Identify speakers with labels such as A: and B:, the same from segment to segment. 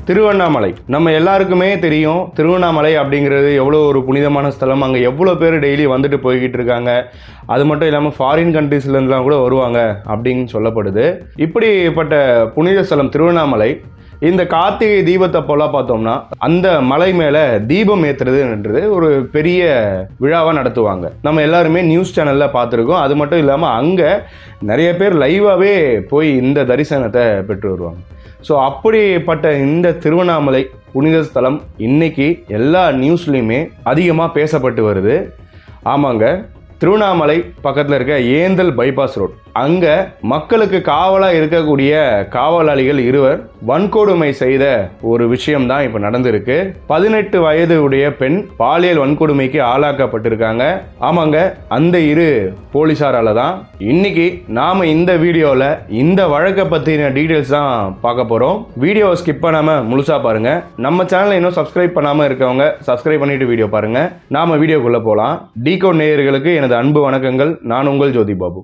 A: திருவண்ணாமலை நம்ம எல்லாருக்குமே தெரியும். திருவண்ணாமலை அப்படிங்கிறது எவ்வளோ ஒரு புனிதமான ஸ்தலம். அங்கே எவ்வளோ பேர் டெய்லி வந்துட்டு போய்கிட்டு இருக்காங்க. அது மட்டும் இல்லாமல் ஃபாரின் கண்ட்ரீஸ்லேருந்துலாம் கூட வருவாங்க அப்படின்னு சொல்லப்படுது. இப்படிப்பட்ட புனித ஸ்தலம் திருவண்ணாமலை இந்த கார்த்திகை தீபத்தை போல பார்த்தோம்னா அந்த மலை மேலே தீபம் ஏற்றுறதுன்றது ஒரு பெரிய விழாவாக நடத்துவாங்க. நம்ம எல்லாருமே நியூஸ் சேனலில் பார்த்துருக்கோம். அது மட்டும் இல்லாமல் அங்கே நிறைய பேர் லைவாகவே போய் இந்த தரிசனத்தை பெற்று வருவாங்க. ஸோ அப்படிப்பட்ட இந்த திருவண்ணாமலை புனித ஸ்தலம் இன்னைக்கு எல்லா நியூஸ்லையுமே அதிகமாக பேசப்பட்டு வருது. ஆமாங்க, திருவண்ணாமலை பக்கத்தில் இருக்க ஏந்தல் பைபாஸ் ரோட் அங்கே மக்களுக்கு காவலாக இருக்கக்கூடிய காவலாளிகள் இருவர் வன்கொடுமை செய்த ஒரு விஷயம்தான் இப்போ நடந்திருக்கு. 18 வயது உடைய பெண் பாலியல் வன்கொடுமைக்கு ஆளாக்கப்பட்டிருக்காங்க. ஆமாங்க, அந்த இரு போலீஸாரால தான் இன்னைக்கு நாம் இந்த வீடியோவில் இந்த வழக்கை பற்றின டீட்டெயில்ஸ் தான் பார்க்க போகிறோம். வீடியோவை ஸ்கிப் பண்ணாமல் முழுசாக பாருங்கள். நம்ம சேனலை இன்னும் சப்ஸ்கிரைப் பண்ணாமல் இருக்கவங்க சப்ஸ்கிரைப் பண்ணிவிட்டு வீடியோ பாருங்கள். நாம் வீடியோக்குள்ளே போகலாம். டிகோட் நேயர்களுக்கு எனது அன்பு வணக்கங்கள். நான் உங்கள் ஜோதி பாபு.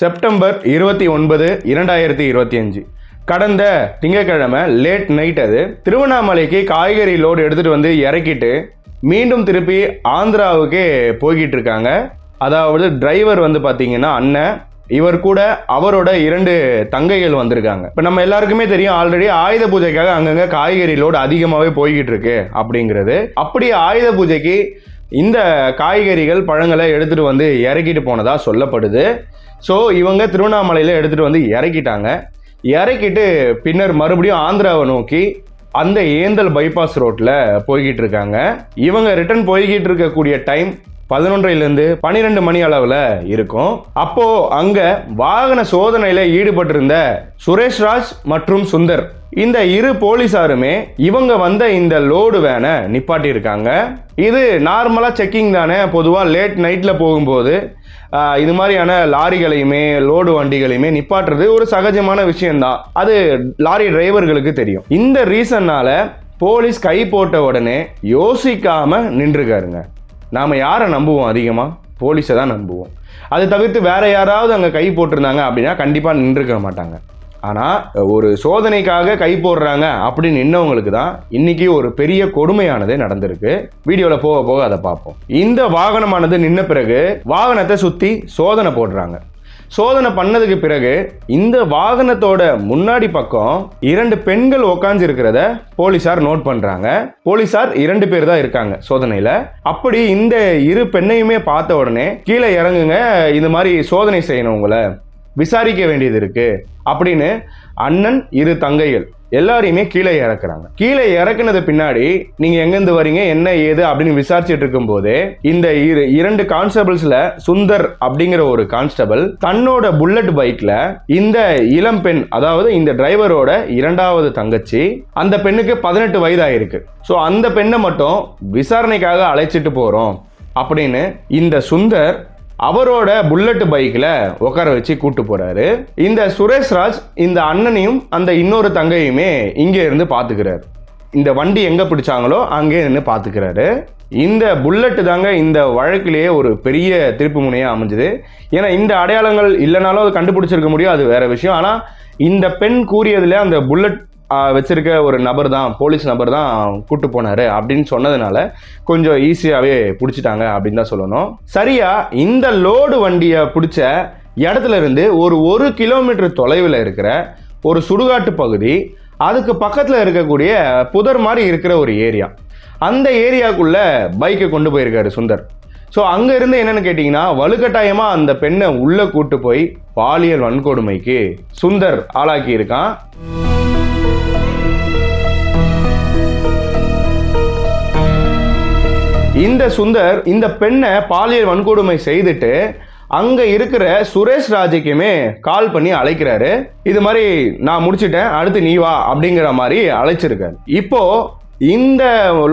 A: செப்டம்பர் 29, 2025 கடந்த திங்கட்கிழமை லேட் நைட் அது திருவண்ணாமலைக்கு காய்கறி லோடு எடுத்துகிட்டு வந்து இறக்கிட்டு மீண்டும் திருப்பி ஆந்திராவுக்கே போய்கிட்டு இருக்காங்க. அதாவது டிரைவர் வந்து பார்த்தீங்கன்னா அண்ணன், இவர் கூட அவரோட 2 தங்கைகள் வந்திருக்காங்க. இப்போ நம்ம எல்லாருக்குமே தெரியும், ஆல்ரெடி ஆயுத பூஜைக்காக அங்கங்கே காய்கறி லோடு அதிகமாகவே போய்கிட்டு இருக்கு அப்படிங்கிறது. அப்படி ஆயுத பூஜைக்கு இந்த காய்கறிகள் பழங்களை எடுத்துகிட்டு வந்து இறக்கிட்டு போனதாக சொல்லப்படுது. ஸோ இவங்க திருவண்ணாமலையில் எடுத்துகிட்டு வந்து இறக்கிட்டாங்க. இறக்கிட்டு பின்னர் மறுபடியும் ஆந்திராவை நோக்கி அந்த ஏந்தல் பைபாஸ் ரோட்டில் போய்கிட்டு இருக்காங்க. இவங்க ரிட்டர்ன் போய்கிட்டு இருக்கக்கூடிய டைம் 11லேருந்து 12 மணி அளவில் இருக்கும். அப்போது அங்கே வாகன சோதனையில் ஈடுபட்டிருந்த சுரேஷ்ராஜ் மற்றும் சுந்தர் இந்த இரு போலீஸாருமே இவங்க வந்த இந்த லோடு வேனை நிப்பாட்டியிருக்காங்க. இது நார்மலாக செக்கிங் தானே. பொதுவாக லேட் நைட்டில் போகும்போது இது மாதிரியான லாரிகளையுமே லோடு வண்டிகளையுமே நிப்பாட்டுறது ஒரு சகஜமான விஷயம்தான். அது லாரி டிரைவர்களுக்கு தெரியும். இந்த ரீசன்னால போலீஸ் கை போட்ட உடனே யோசிக்காம நின்றுக்காருங்க. நாம் யாரை நம்புவோம்? அதிகமாக போலீஸை தான் நம்புவோம். அதை தவிர்த்து வேற யாராவது அங்கே கை போட்டிருந்தாங்க அப்படின்னா கண்டிப்பாக நின்றுக்க மாட்டாங்க. ஆனால் ஒரு சோதனைக்காக கை போடுறாங்க அப்படின்னு நின்னவங்களுக்கு தான் இன்னைக்கு ஒரு பெரிய கொடுமையானது நடந்திருக்கு. வீடியோவில் போக போக அதை பார்ப்போம். இந்த வாகனமானது நின்ன பிறகு வாகனத்தை சுற்றி சோதனை போடுறாங்க. சோதனை பண்ணதுக்கு பிறகு இந்த வாகனத்தோட முன்னாடி பக்கம் 2 பெண்கள் உட்காந்து இருக்கிறத போலீசார் நோட் பண்றாங்க. போலீசார் 2 பேர் தான் இருக்காங்க சோதனையில. அப்படி இந்த இரு பெண்ணையுமே பார்த்த உடனே கீழே இறங்குங்க, இந்த மாதிரி சோதனை செய்யணும், உங்களை விசாரிக்க வேண்டியது இருக்கு அப்படின்னு அண்ணன், 2 தங்கைகள் எல்லாரையுமே கீழே இறக்குறாங்க. கீழே இறக்குனது பின்னாடி நீங்க எங்கேருந்து வரீங்க, என்ன ஏது அப்படின்னு விசாரிச்சுட்டு இருக்கும் போதே இந்த 2 கான்ஸ்டபிள்ஸ்ல சுந்தர் அப்படிங்கிற ஒரு கான்ஸ்டபிள் தன்னோட புல்லட் பைக்ல இந்த இளம் பெண், அதாவது இந்த டிரைவரோட 2வது தங்கச்சி, அந்த பெண்ணுக்கு 18 வயது ஆயிருக்கு. ஸோ அந்த பெண்ணை மட்டும் விசாரணைக்காக அழைச்சிட்டு போறோம் அப்படின்னு இந்த சுந்தர் அவரோட புல்லட் பைக்கில் உட்கார வச்சு கூட்டு போறாரு. இந்த சுரேஷ்ராஜ் இந்த அண்ணனையும் அந்த இன்னொரு தங்கையுமே இங்கே இருந்து பார்த்துக்கிறாரு. இந்த வண்டி எங்கே பிடிச்சாங்களோ அங்கே நின்று பார்த்துக்கிறாரு. இந்த புல்லட்டு தாங்க இந்த வழக்கிலேயே ஒரு பெரிய திருப்பு முனையாக அமைஞ்சுது. ஏன்னா இந்த அடையாளங்கள் இல்லைனாலும் அது கண்டுபிடிச்சிருக்க முடியும், அது வேற விஷயம். ஆனால் இந்த பெண் கூறியதில் அந்த புல்லட் வச்சிருக்க ஒரு நபர் தான், போலீஸ் நபர் தான் கூட்டு போனாரு அப்படின்னு சொன்னதுனால கொஞ்சம் ஈஸியாகவே பிடிச்சிட்டாங்க அப்படின்னு தான் சொல்லணும். சரியா இந்த லோடு வண்டியை பிடிச்ச இடத்துல இருந்து ஒரு 1 கிலோமீட்டர் தொலைவில் இருக்கிற ஒரு சுடுகாட்டு பகுதி, அதுக்கு பக்கத்தில் இருக்கக்கூடிய புதர் மாதிரி இருக்கிற ஒரு ஏரியா, அந்த ஏரியாக்குள்ள பைக்கை கொண்டு போயிருக்காரு சுந்தர். ஸோ அங்கே இருந்து என்னன்னு கேட்டிங்கன்னா வலுக்கட்டாயமாக அந்த பெண்ணை உள்ளே கூட்டு போய் பாலியல் வன்கொடுமைக்கு சுந்தர் ஆளாக்கி இருக்கான். இந்த சுந்தர் இந்த பெண்ணை பாலியல் வன்கொடுமை செய்துட்டு அங்க இருக்கிற சுரேஷ் ராஜுக்குமே கால் பண்ணி அழைக்கிறாரு. இது மாதிரி நான் முடிச்சிட்டேன், அடுத்து நீ வா அப்படிங்கிற மாதிரி அழைச்சிருக்காரு. இப்போ இந்த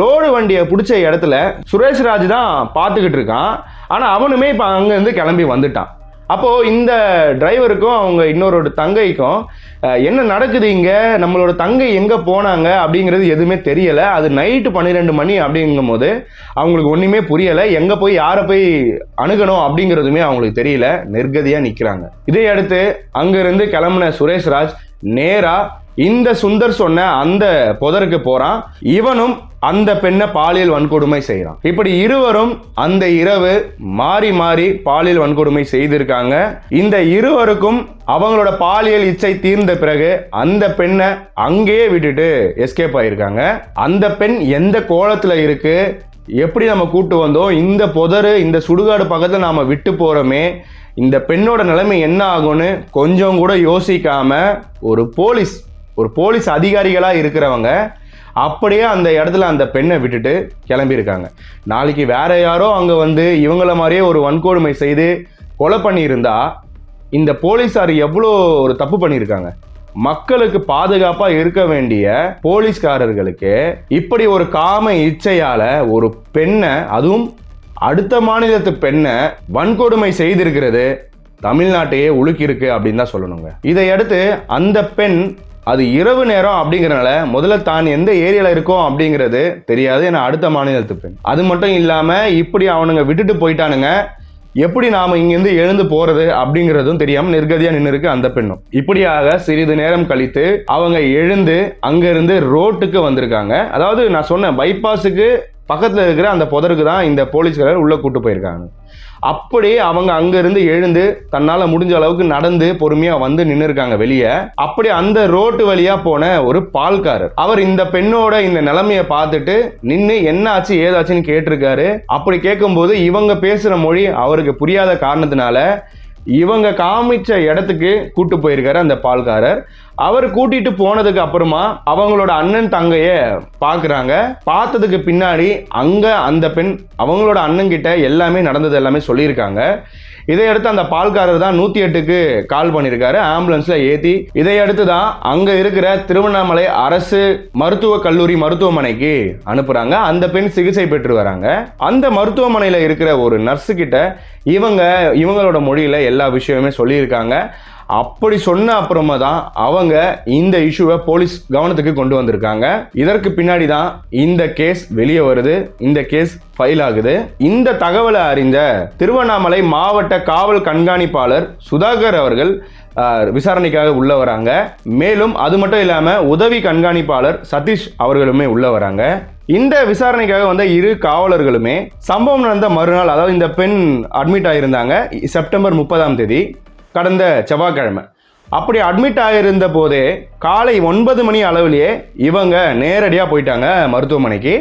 A: லோடு வண்டியை பிடிச்ச இடத்துல சுரேஷ் ராஜ் தான் பார்த்துக்கிட்டு இருக்கான். ஆனால் அவனுமே இப்போ அங்கேருந்து கிளம்பி வந்துட்டான். அப்போது இந்த டிரைவருக்கும் அவங்க இன்னொரு தங்கைக்கும் என்ன நடக்குது இங்கே, நம்மளோட தங்கை எங்கே போனாங்க அப்படிங்கிறது எதுவுமே தெரியலை. அது நைட்டு 12 மணி அப்படிங்கும் போது அவங்களுக்கு ஒன்றுமே புரியலை. எங்கே போய் யாரை போய் அணுகணும் அப்படிங்கிறதுமே அவங்களுக்கு தெரியல. நெருக்கதியாக நிற்கிறாங்க. இதை அடுத்து அங்கேருந்து கிளம்புன சுரேஷ் ராஜ் நேராக இந்த சுந்தர் சொன்ன அந்த புதருக்கு போறான். இவனும் அந்த பெண்ணை பாலியல் வன்கொடுமை செய்யறான். இப்படி இருவரும் அந்த இரவு மாறி மாறி பாலியல் வன்கொடுமை செய்திருக்காங்க. இந்த இருவருக்கும் அவங்களோட பாலியல் இச்சை தீர்ந்த பிறகு அந்த பெண்ணை அங்கேயே விட்டுட்டு எஸ்கேப் ஆயிருக்காங்க. அந்த பெண் எந்த கோலத்துல இருக்கு, எப்படி நம்ம கூட்டு வந்தோம், இந்த புதரு இந்த சுடுகாடு பக்கத்தில் நாம விட்டு போறோமே, இந்த பெண்ணோட நிலைமை என்ன ஆகும்னு கொஞ்சம் கூட யோசிக்காம ஒரு போலீஸ் அதிகாரிகளாக இருக்கிறவங்க அப்படியே அந்த இடத்துல அந்த பெண்ணை விட்டுட்டு கிளம்பியிருக்காங்க. நாளைக்கு வேற யாரோ அங்கே வந்து இவங்கள மாதிரியே ஒரு வன்கொடுமை செய்து கொலை பண்ணியிருந்தா இந்த போலீஸார் எவ்வளோ ஒரு தப்பு பண்ணியிருக்காங்க. மக்களுக்கு பாதுகாப்பாக இருக்க வேண்டிய போலீஸ்காரர்களுக்கு இப்படி ஒரு காம இச்சையால ஒரு பெண்ணை, அதுவும் அடுத்த மாநிலத்து பெண்ணை வன்கொடுமை செய்திருக்கிறது தமிழ்நாட்டையே உலுக்கியிருக்கு அப்படின்னு தான் சொல்லணுங்க. இதையடுத்து அந்த பெண் அது இரவு நேரம் அப்படிங்கிறனால முதல்ல தான் எந்த ஏரியாவில் இருக்கோம் அப்படிங்கிறது தெரியாது. ஏன்னா அடுத்த மாநிலத்து பெண். அது மட்டும் இல்லாமல் இப்படி அவனுங்க விட்டுட்டு போயிட்டானுங்க, எப்படி நாம் இங்கேருந்து எழுந்து போகிறது அப்படிங்கிறதும் தெரியாமல் நிர்கதியாக நின்று இருக்கு அந்த பெண்ணும். இப்படியாக சிறிது நேரம் கழித்து அவங்க எழுந்து அங்கேருந்து ரோட்டுக்கு வந்திருக்காங்க. அதாவது நான் சொன்னேன் பைபாஸுக்கு பக்கத்தில் இருக்கிற அந்த புதருக்கு தான் இந்த போலீஸ்காரர் உள்ளே கூட்டு போயிருக்காங்க. அப்படி அவங்க அங்கிருந்து எழுந்து தன்னால் முடிஞ்ச அளவுக்கு நடந்து பொறுமையாக வந்து நின்று இருக்காங்க வெளியே. அப்படி அந்த ரோட்டு வழியாக போன ஒரு பால்காரர் அவர் இந்த பெண்ணோட இந்த நிலைமையை பார்த்துட்டு நின்று என்ன ஆச்சு ஏதாச்சுன்னு கேட்டிருக்காரு. அப்படி கேட்கும்போது இவங்க பேசுகிற மொழி அவருக்கு புரியாத காரணத்தினால இவங்க காமிச்ச இடத்துக்கு கூட்டு போயிருக்காரு அந்த பால்காரர். அவர் கூட்டிட்டு போனதுக்கு அப்புறமா அவங்களோட அண்ணன் தங்கைய பாக்குறாங்க. பார்த்ததுக்கு பின்னாடி அங்க அந்த பெண் அவங்களோட அண்ணன் கிட்ட எல்லாமே நடந்தது எல்லாமே சொல்லியிருக்காங்க. இதையடுத்து அந்த பால்காரர் தான் 108க்கு கால் பண்ணியிருக்காரு, ஆம்புலன்ஸ்ல ஏற்றி. இதையடுத்து தான் அங்க இருக்கிற திருவண்ணாமலை அரசு மருத்துவக் கல்லூரி மருத்துவமனைக்கு அனுப்புறாங்க. அந்த பெண் சிகிச்சை பெற்று வராங்க. அந்த மருத்துவமனையில இருக்கிற ஒரு நர்ஸு கிட்ட இவங்களோட மொழியில எல்லா விஷயமுமே சொல்லியிருக்காங்க. அப்படி சொன்ன அப்புறமா தான் அவங்க இந்த இஷ்யூவை போலீஸ் கவனத்துக்கு கொண்டு வந்திருக்காங்க. இதற்கு பின்னாடி தான் இந்த கேஸ் வெளியே வருது, இந்த கேஸ் ஃபைல் ஆகுது. இந்த தகவலை அறிந்த திருவண்ணாமலை மாவட்ட காவல் கண்காணிப்பாளர் சுதாகர் அவர்கள் விசாரணைக்காக உள்ள வராங்க. மேலும் அது மட்டும் இல்லாம உதவி கண்காணிப்பாளர் சதீஷ் அவர்களுமே உள்ள வராங்க. இந்த விசாரணைக்காக வந்த இரு காவலர்களுமே சம்பவம் நடந்த மறுநாள், அதாவது இந்த பெண் அட்மிட் ஆகியிருந்தாங்க செப்டம்பர் 30ஆம் தேதி, கடந்த செவ்வாய்க்கிழமை. அப்படி அட்மிட் ஆகியிருந்த போதே காலை 9 மணி அளவிலேயே இவங்க நேரடியாக போயிட்டாங்க மருத்துவமனைக்கு.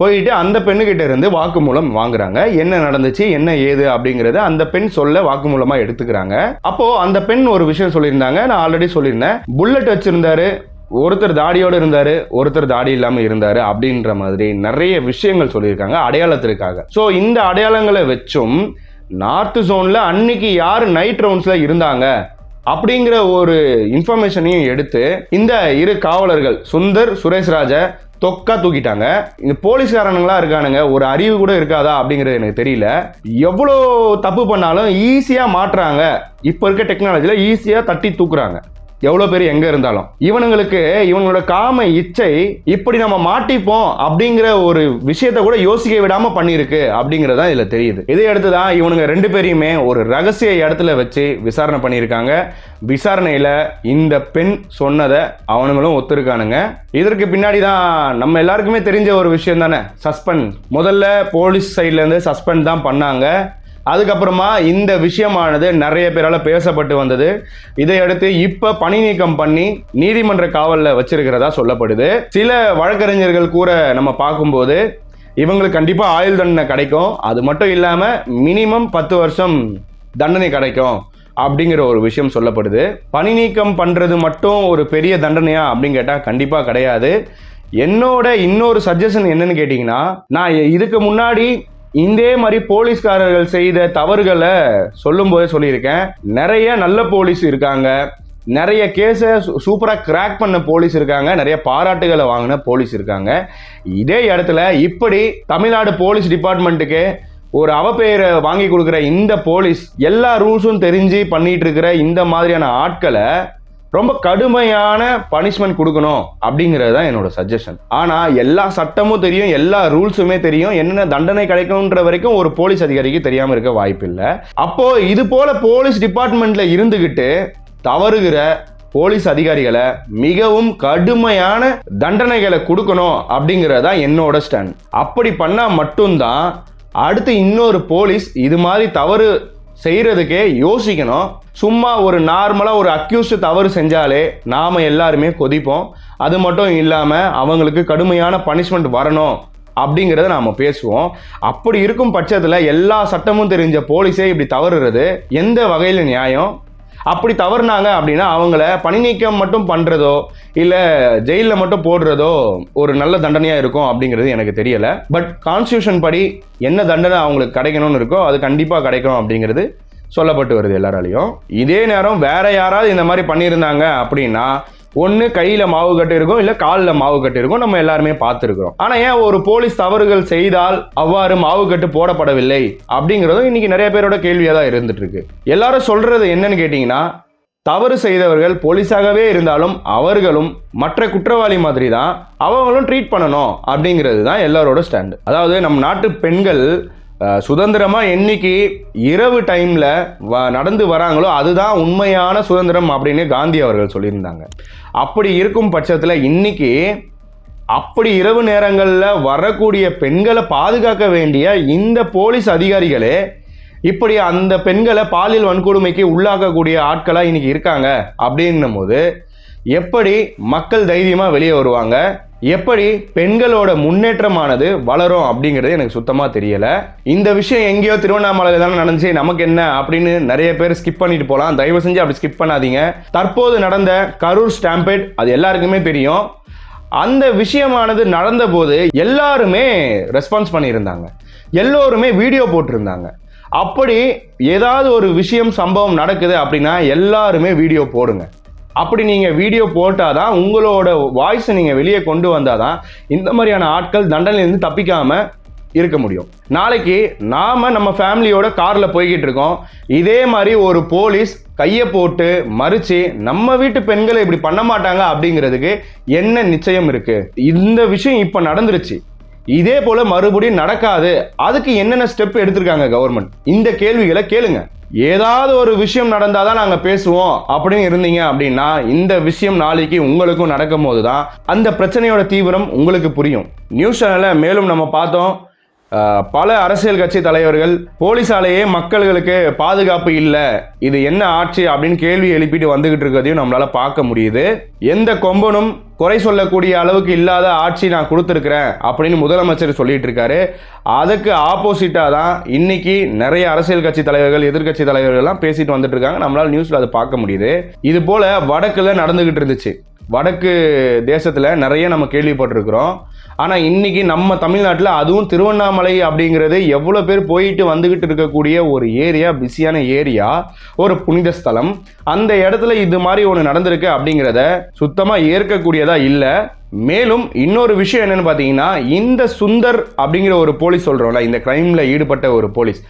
A: போயிட்டு அந்த பெண்ணுக்கிட்ட இருந்து வாக்குமூலம் வாங்குறாங்க. என்ன நடந்துச்சு என்ன ஏது அப்படிங்கிறத அந்த பெண் சொல்ல வாக்குமூலமாக எடுத்துக்கிறாங்க. அப்போ அந்த பெண் ஒரு விஷயம் சொல்லியிருந்தாங்க, நான் ஆல்ரெடி சொல்லியிருந்தேன். புல்லட் வச்சிருந்தாரு, ஒருத்தர் தாடியோடு இருந்தாரு, ஒருத்தர் தாடி இல்லாமல் இருந்தாரு அப்படின்ற மாதிரி நிறைய விஷயங்கள் சொல்லியிருக்காங்க அடையாளத்திற்காக. ஸோ இந்த அடையாளங்களை வச்சும் நார்த் ஜோன்ல அன்னைக்கு யார் நைட் ரவுண்ட்ஸ்ல இருந்தாங்க அப்படிங்கிற ஒரு இன்ஃபர்மேஷனையும் எடுத்து இந்த இரு காவலர்கள் சுந்தர் சுரேஷ்ராஜ தொக்கா தூக்கிட்டாங்க. இந்த போலீஸ்காரனுங்களா இருக்கானுங்க, ஒரு அறிவு கூட இருக்காதா அப்படிங்கிறது எனக்கு தெரியல. எவ்வளோ தப்பு பண்ணாலும் ஈஸியா மாட்டுறாங்க. இப்ப இருக்க டெக்னாலஜில ஈஸியா தட்டி தூக்குறாங்க, எவ்வளோ பேர் எங்கே இருந்தாலும். இவனுங்களுக்கு இவங்களோட காம இச்சை இப்படி நம்ம மாட்டிப்போம் அப்படிங்கிற ஒரு விஷயத்தை கூட யோசிக்க விடாமல் பண்ணியிருக்கு அப்படிங்கிறதா இதில் தெரியுது. இதையடுத்து தான் இவனுங்க 2 பேரையுமே ஒரு ரகசிய இடத்துல வச்சு விசாரணை பண்ணியிருக்காங்க. விசாரணையில் இந்த பெண் சொன்னதை அவனுங்களும் ஒத்துருக்கானுங்க. இதற்கு பின்னாடி தான் நம்ம எல்லாருக்குமே தெரிஞ்ச ஒரு விஷயம் தானே, சஸ்பெண்ட். முதல்ல போலீஸ் சைட்லேருந்து சஸ்பெண்ட் தான் பண்ணாங்க. அதுக்கப்புறமா இந்த விஷயமானது நிறைய பேரால் பேசப்பட்டு வந்தது. இதையடுத்து இப்போ பணி நீக்கம் பண்ணி நீதிமன்ற காவலில் வச்சிருக்கிறதா சொல்லப்படுது. சில வழக்கறிஞர்கள் கூட நம்ம பார்க்கும்போது இவங்களுக்கு கண்டிப்பாக ஆயுள் தண்டனை கிடைக்கும், அது மட்டும் இல்லாமல் மினிமம் 10 வருஷம் தண்டனை கிடைக்கும் அப்படிங்கிற ஒரு விஷயம் சொல்லப்படுது. பணி நீக்கம் பண்ணுறது மட்டும் ஒரு பெரிய தண்டனையா அப்படின்னு கேட்டால் கண்டிப்பாக கிடையாது. என்னோட இன்னொரு சஜஷன் என்னன்னு கேட்டிங்கன்னா, நான் இதுக்கு முன்னாடி இதே மாதிரி போலீஸ்காரர்கள் செய்த தவறுகளை சொல்லும்போதே சொல்லியிருக்கேன். நிறைய நல்ல போலீஸ் இருக்காங்க, நிறைய கேஸை சூப்பராக கிராக் பண்ண போலீஸ் இருக்காங்க, நிறைய பாராட்டுகளை வாங்கின போலீஸ் இருக்காங்க. இதே இடத்துல இப்படி தமிழ்நாடு போலீஸ் டிபார்ட்மெண்ட்டுக்கு ஒரு அவப்பெயரை வாங்கி கொடுக்குற இந்த போலீஸ் எல்லா ரூல்ஸும் தெரிஞ்சு பண்ணிட்டு இருக்கிற இந்த மாதிரியான ஆட்களை ரொம்ப கடுமையான பனிஷ்மெண்ட் கொடுக்கணும் அப்படிங்கிறது தான் என்னோட சஜஷன். ஆனால் எல்லா சட்டமும் தெரியும், எல்லா ரூல்ஸுமே தெரியும், என்னென்ன தண்டனை கிடைக்கும்ன்ற வரைக்கும் ஒரு போலீஸ் அதிகாரிக்கு தெரியாமல் இருக்க வாய்ப்பு இல்லை. அப்போ இது போல போலீஸ் டிபார்ட்மெண்ட்ல இருந்துகிட்டு தவறுகிற போலீஸ் அதிகாரிகளை மிகவும் கடுமையான தண்டனைகளை கொடுக்கணும் அப்படிங்கிறதா என்னோட ஸ்டாண்ட். அப்படி பண்ணா மட்டும்தான் அடுத்து இன்னொரு போலீஸ் இது மாதிரி தவறு செய்யறதுக்கே யோசிக்கணும். சும்மா ஒரு நார்மலா ஒரு அக்யூஸ்ட் தவறு செஞ்சாலே நாம எல்லாருமே கொதிப்போம். அது மட்டும் இல்லாம அவங்களுக்கு கடுமையான பனிஷ்மெண்ட் வரணும் அப்படிங்கிறத நாம பேசுவோம். அப்படி இருக்கும் பட்சத்தில் எல்லா சட்டமும் தெரிஞ்ச போலீஸே இப்படி தவறுறது எந்த வகையில் நியாயம்? அப்படி தவறுனாங்க அப்படின்னா அவங்கள பணி நீக்கம் மட்டும் பண்ணுறதோ இல்லை ஜெயிலில் மட்டும் போடுறதோ ஒரு நல்ல தண்டனையாக இருக்கும் அப்படிங்கிறது எனக்கு தெரியலை. பட் கான்ஸ்டியூஷன் படி என்ன தண்டனை அவங்களுக்கு கிடைக்கணும்னு இருக்கோ அது கண்டிப்பாக கிடைக்கும் அப்படிங்கிறது சொல்லப்பட்டு வருது எல்லாராலையும். இதே நேரம் வேற யாராவது இந்த மாதிரி பண்ணியிருந்தாங்க அப்படின்னா ஒன்று கையில் மாவு கட்டு இருக்கும், இல்லை காலில் மாவு கட்டு இருக்கும், நம்ம எல்லாருமே பார்த்துருக்கிறோம். ஆனால் ஏன் ஒரு போலீஸ் தவறுகள் செய்தால் அவ்வாறு மாவு கட்டு போடப்படவில்லை அப்படிங்கிறதும் இன்னைக்கு நிறைய பேரோட கேள்வியாக தான் இருந்துட்டு இருக்கு. எல்லாரும் சொல்றது என்னன்னு கேட்டிங்கன்னா, தவறு செய்தவர்கள் போலீஸாகவே இருந்தாலும் அவர்களும் மற்ற குற்றவாளி மாதிரி தான் அவங்களும் ட்ரீட் பண்ணணும் அப்படிங்கிறது தான் எல்லாரோட ஸ்டாண்டு. அதாவது நம் நாட்டு பெண்கள் சுதந்திரமாக என்னைக்கு இரவு டைமில் நடந்து வராங்களோ அதுதான் உண்மையான சுதந்திரம் அப்படின்னு காந்தி அவர்கள் சொல்லியிருந்தாங்க. அப்படி இருக்கும் பட்சத்தில் இன்னைக்கு அப்படி இரவு நேரங்களில் வரக்கூடிய பெண்களை பாதுகாக்க வேண்டிய இந்த போலீஸ் அதிகாரிகளே இப்படி அந்த பெண்களை பாலியல் வன்கொடுமைக்கு உள்ளாக்கக்கூடிய ஆட்களாக இன்னைக்கு இருக்காங்க அப்படின்னும் போது எப்படி மக்கள் தைரியமாக வெளியே வருவாங்க? எப்படி பெண்களோட முன்னேற்றமானது வளரும் அப்படிங்கிறது எனக்கு சுத்தமாக தெரியலை. இந்த விஷயம் எங்கேயோ திருவண்ணாமலையில் தானே நடந்துச்சு, நமக்கு என்ன அப்படின்னு நிறைய பேர் ஸ்கிப் பண்ணிட்டு போகலாம். தயவு செஞ்சு அப்படி ஸ்கிப் பண்ணாதீங்க. தற்போது நடந்த கரூர் ஸ்டாம்பேட் அது எல்லாருக்குமே தெரியும். அந்த விஷயமானது நடந்த போது எல்லாருமே ரெஸ்பான்ஸ் பண்ணியிருந்தாங்க, எல்லோருமே வீடியோ போட்டிருந்தாங்க. அப்படி ஏதாவது ஒரு விஷயம் சம்பவம் நடக்குது அப்படின்னா எல்லாருமே வீடியோ போடுங்க. அப்படி நீங்கள் வீடியோ போட்டால் தான் உங்களோட வாய்ஸை நீங்கள் வெளியே கொண்டு வந்தால் தான் இந்த மாதிரியான ஆட்கள் தண்டனையிலேருந்து தப்பிக்காமல் இருக்க முடியும். நாளைக்கு நாம் நம்ம ஃபேமிலியோட காரில் போய்கிட்டு இருக்கோம், இதே மாதிரி ஒரு போலீஸ் கையை போட்டு மறித்து நம்ம வீட்டு பெண்களை இப்படி பண்ண மாட்டாங்க அப்படிங்கிறதுக்கு என்ன நிச்சயம் இருக்குது? இந்த விஷயம் இப்போ நடந்துருச்சு, இதே போல மறுபடியும் நடக்காது, அதுக்கு என்னென்ன ஸ்டெப் எடுத்திருக்காங்க கவர்மெண்ட்? இந்த கேள்விகளை கேளுங்க. ஏதாவது ஒரு விஷயம் நடந்தாதான் நாங்கள் பேசுவோம் அப்படின்னு இருந்தீங்க அப்படின்னா இந்த விஷயம் நாளைக்கு உங்களுக்கும் நடக்கும் போது தான் அந்த பிரச்சனையோட தீவிரம் உங்களுக்கு புரியும். நியூஸ் சேனலில் மேலும் நம்ம பார்த்தோம், பல அரசியல் கட்சி தலைவர்கள் போலீஸாலேயே மக்களுக்கு பாதுகாப்பு இல்லை, இது என்ன ஆட்சி அப்படின்னு கேள்வி எழுப்பிட்டு வந்துகிட்டு இருக்கிறதையும் நம்மளால பார்க்க முடியுது. எந்த கொம்பனும் குறை சொல்லக்கூடிய அளவுக்கு இல்லாத ஆட்சி நான் கொடுத்துருக்கிறேன் அப்படின்னு முதலமைச்சர் சொல்லிட்டு இருக்காரு. அதுக்கு ஆப்போசிட்டாக தான் இன்னைக்கு நிறைய அரசியல் கட்சி தலைவர்கள் எதிர்கட்சி தலைவர்கள்லாம் பேசிட்டு வந்துட்டு இருக்காங்க. நம்மளால நியூஸ்ல அதை பார்க்க முடியுது. இது போல வடக்குல நடந்துகிட்டு இருந்துச்சு, வடக்கு தேசத்தில் நிறைய நம்ம கேள்விப்பட்டிருக்கிறோம். ஆனால் இன்னைக்கு நம்ம தமிழ்நாட்டில் அதுவும் திருவண்ணாமலை அப்படிங்கிறது எவ்வளோ பேர் போயிட்டு வந்துக்கிட்டு இருக்கக்கூடிய ஒரு ஏரியா, பிஸியான ஏரியா, ஒரு புனித ஸ்தலம். அந்த இடத்துல இது மாதிரி ஒன்று நடந்திருக்கு அப்படிங்கிறத சுத்தமாக ஏற்கக்கூடியதாக இல்லை. மேலும் இன்னொரு விஷயம் என்னன்னு பார்த்தீங்கன்னா, இந்த சுந்தர் அப்படிங்கிற ஒரு போலீஸ் சொல்கிறோம்ல, இந்த கிரைமில் ஈடுபட்ட ஒரு போலீஸ்,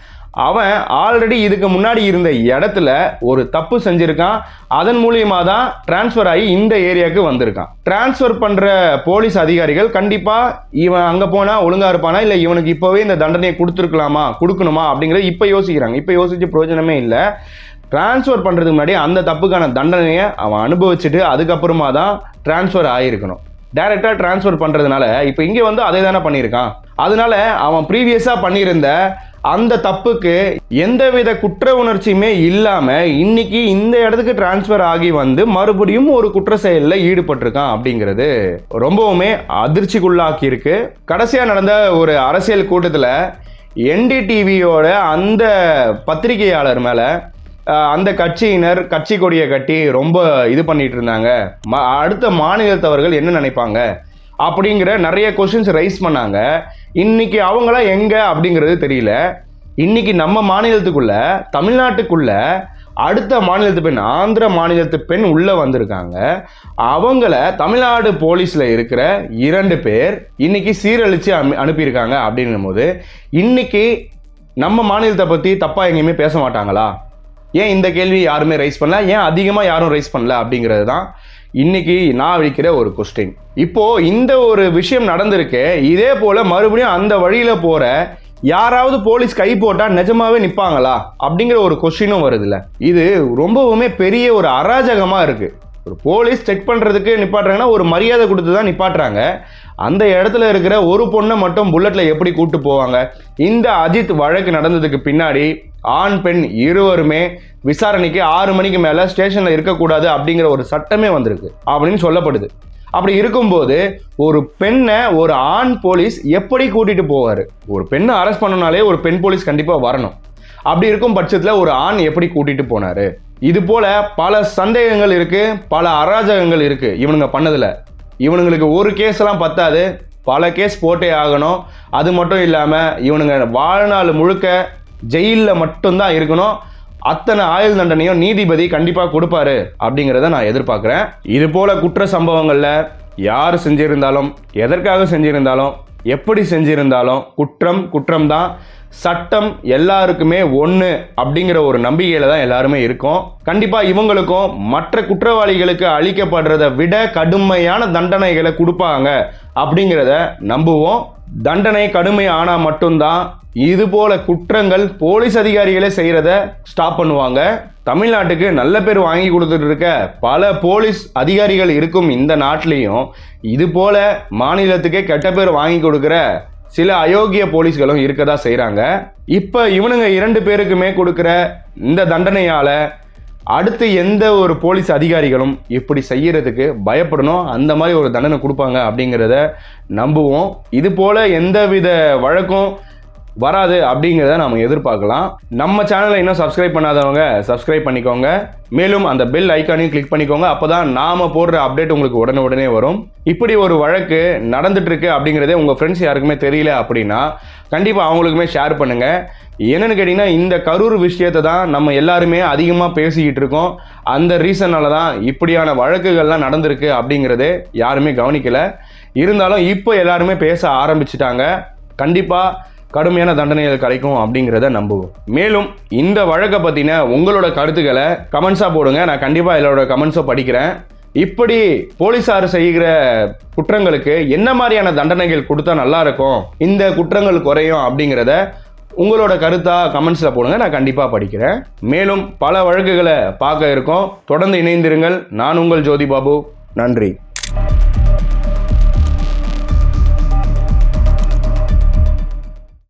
A: அவன் ஆல்ரெடி இதுக்கு முன்னாடி இருந்த இடத்துல ஒரு தப்பு செஞ்சிருக்கான். அதன் மூலியமாக தான் டிரான்ஸ்ஃபர் ஆகி இந்த ஏரியாவுக்கு வந்திருக்கான். டிரான்ஸ்ஃபர் பண்ணுற போலீஸ் அதிகாரிகள் கண்டிப்பாக இவன் அங்கே போனால் ஒழுங்காக இருப்பானா, இல்லை இவனுக்கு இப்போவே இந்த தண்டனையை கொடுக்கணுமா அப்படிங்கிறது இப்போ யோசிக்கிறாங்க. இப்போ யோசிச்சு பிரயோஜனமே இல்லை. டிரான்ஸ்ஃபர் பண்ணுறதுக்கு முன்னாடி அந்த தப்புக்கான தண்டனையை அவன் அனுபவிச்சுட்டு அதுக்கப்புறமா தான் டிரான்ஸ்ஃபர் ஆகியிருக்கணும். டைரெக்டாக டிரான்ஸ்ஃபர் பண்ணுறதுனால இப்போ இங்கே வந்து அதே தானே பண்ணியிருக்கான். அதனால அவன் ப்ரீவியஸாக பண்ணியிருந்த அந்த தப்புக்கு எந்தவித குற்ற உணர்ச்சியுமே இல்லாமல் இன்னைக்கு இந்த இடத்துக்கு டிரான்ஸ்ஃபர் ஆகி வந்து மறுபடியும் ஒரு குற்ற செயலில் ஈடுபட்டிருக்கான் அப்படிங்கிறது ரொம்பவுமே அதிர்ச்சிக்குள்ளாக்கி இருக்கு. கடைசியாக நடந்த ஒரு அரசியல் கூட்டத்தில் NDTVயோட அந்த பத்திரிகையாளர் மேலே அந்த கட்சியினர் கட்சி கொடியை கட்டி ரொம்ப இது பண்ணிட்டு இருந்தாங்க. அடுத்த மாநிலத்தவர்கள் என்ன நினைப்பாங்க, அப்படிங்கிற நிறைய கொஸ்டின்ஸ் ரைஸ் பண்ணாங்க. இன்னைக்கு அவங்களாம் எங்க அப்படிங்கிறது தெரியல. இன்னைக்கு நம்ம மாநிலத்துக்குள்ள, தமிழ்நாட்டுக்குள்ள அடுத்த மாநிலத்து பெண், ஆந்திர மாநிலத்து பெண் உள்ள வந்திருக்காங்க. அவங்கள தமிழ்நாடு போலீஸ்ல இருக்கிற 2 பேர் இன்னைக்கு சீரழிச்சு அனுப்பியிருக்காங்க. அப்படின்னும் போது இன்னைக்கு நம்ம மாநிலத்தை பத்தி தப்பா எங்கேயுமே பேச மாட்டாங்களா? ஏன் இந்த கேள்வி யாருமே ரைஸ் பண்ணல? ஏன் அதிகமா யாரும் ரைஸ் பண்ணல? அப்படிங்கிறது தான் இன்னைக்கு நான் வைக்கிற ஒரு கொஸ்டின். இப்போ இந்த ஒரு விஷயம் நடந்திருக்கு. இதே போல மறுபடியும் அந்த வழியில போற யாராவது போலீஸ் கை போட்டா நிஜமாவே நிப்பாங்களா அப்படிங்கிற ஒரு கொஸ்டினும் வருதுல்ல. இது ரொம்பவுமே பெரிய ஒரு அராஜகமா இருக்கு. ஒரு போலீஸ் செக் பண்றதுக்கு நிப்பாட்டுறாங்கன்னா ஒரு மரியாதை கொடுத்து தான் நிப்பாட்டுறாங்க. அந்த இடத்துல இருக்கிற ஒரு பொண்ணை மட்டும் புல்லட்ல எப்படி கூட்டு போவாங்க? இந்த அஜித் வழக்கு நடந்ததுக்கு பின்னாடி ஆண் பெண் இருவருமே விசாரணைக்கு 6 மணிக்கு மேல ஸ்டேஷன்ல இருக்கக்கூடாது அப்படிங்கிற ஒரு சட்டமே வந்திருக்கு அப்படின்னு சொல்லப்படுது. அப்படி இருக்கும்போது ஒரு பெண்ணை ஒரு ஆண் போலீஸ் எப்படி கூட்டிட்டு போவாரு? ஒரு பெண்ணை அரெஸ்ட் பண்ணனாலே ஒரு பெண் போலீஸ் கண்டிப்பா வரணும். அப்படி இருக்கும் பட்சத்துல ஒரு ஆண் எப்படி கூட்டிட்டு போனாரு? இது போல பல சந்தேகங்கள் இருக்கு, பல அராஜகங்கள் இருக்கு இவனுங்க பண்ணதுல. இவனுங்களுக்கு ஒரு கேஸ் எல்லாம் பத்தாது, பல கேஸ் போட்டே ஆகணும். அது மட்டும் இல்லாம இவனுங்க வாழ்நாள் முழுக்க ஜெயில மட்டும்தான் இருக்கணும். அத்தனை ஆயுள் தண்டனையும் நீதிபதி கண்டிப்பா கொடுப்பாரு அப்படிங்கிறத நான் எதிர்பார்க்கிறேன். இது போல குற்ற சம்பவங்கள்ல யார் செஞ்சிருந்தாலும், எதற்காக செஞ்சிருந்தாலும், எப்படி செஞ்சிருந்தாலும் குற்றம் தான். சட்டம் எல்லாருக்குமே ஒன்று அப்படிங்கிற ஒரு நம்பிக்கையில தான் எல்லாருமே இருக்கும். கண்டிப்பா இவங்களுக்கும் மற்ற குற்றவாளிகளுக்கு அளிக்கப்படுறதை விட கடுமையான தண்டனைகளை கொடுப்பாங்க அப்படிங்கிறத நம்புவோம். தண்டனை கடுமை ஆனா மட்டும்தான் இது போல குற்றங்கள் போலீஸ் அதிகாரிகளே செய்யறத ஸ்டாப் பண்ணுவாங்க. தமிழ்நாட்டுக்கு நல்ல பேர் வாங்கி கொடுத்துட்டு இருக்க பல போலீஸ் அதிகாரிகள் இருக்கும் இந்த நாட்டிலையும் இது போல மாநிலத்துக்கே கெட்ட பேர் வாங்கி கொடுக்கிற சில அயோக்கிய போலீஸ்களும் இருக்கதா செய்கிறாங்க. இப்போ இவனுங்க 2 பேருக்குமே கொடுக்குற இந்த தண்டனையால் அடுத்து எந்த ஒரு போலீஸ் அதிகாரிகளும் இப்படி செய்யறதுக்கு பயப்படணும். அந்த மாதிரி ஒரு தண்டனை கொடுப்பாங்க அப்படிங்கிறத நம்புவோம். இது போல் எந்தவித வழக்கும் வராது அப்படிங்கிறத நாம் எதிர்பார்க்கலாம். நம்ம சேனலை இன்னும் சப்ஸ்கிரைப் பண்ணாதவங்க சப்ஸ்கிரைப் பண்ணிக்கோங்க. மேலும் அந்த பெல் ஐக்கானையும் கிளிக் பண்ணிக்கோங்க. அப்போ தான் நாம் போடுற அப்டேட் உங்களுக்கு உடனே வரும். இப்படி ஒரு வழக்கு நடந்துட்டு இருக்கு அப்படிங்கிறதே உங்கள் ஃப்ரெண்ட்ஸ் யாருக்குமே தெரியல அப்படின்னா கண்டிப்பாக அவங்களுக்குமே ஷேர் பண்ணுங்கள். என்னென்னு கேட்டிங்கன்னா இந்த கரூர் விஷயத்தை தான் நம்ம எல்லாருமே அதிகமாக பேசிக்கிட்டு இருக்கோம். அந்த ரீசனால தான் இப்படியான வழக்குகள்லாம் நடந்திருக்கு அப்படிங்கிறதே யாருமே கவனிக்கலை. இருந்தாலும் இப்போ எல்லாருமே பேச ஆரம்பிச்சிட்டாங்க. கண்டிப்பாக கடுமையான தண்டனைகள் கிடைக்கும் அப்படிங்கிறத நம்புவோம். மேலும் இந்த வழக்கை பற்றின உங்களோட கருத்துக்களை கமெண்ட்ஸாக போடுங்க. நான் கண்டிப்பாக எல்லாரோட கமெண்ட்ஸை படிக்கிறேன். இப்படி போலீஸார் செய்கிற குற்றங்களுக்கு என்ன மாதிரியான தண்டனைகள் கொடுத்தா நல்லா இருக்கும், இந்த குற்றங்கள் குறையும் அப்படிங்கிறத உங்களோட கருத்தாக கமெண்ட்ஸில் போடுங்க. நான் கண்டிப்பாக படிக்கிறேன். மேலும் பல வழக்குகளை பார்க்க இருக்கோம். தொடர்ந்து இணைந்திருங்கள். நான் உங்கள் ஜோதி பாபு. நன்றி.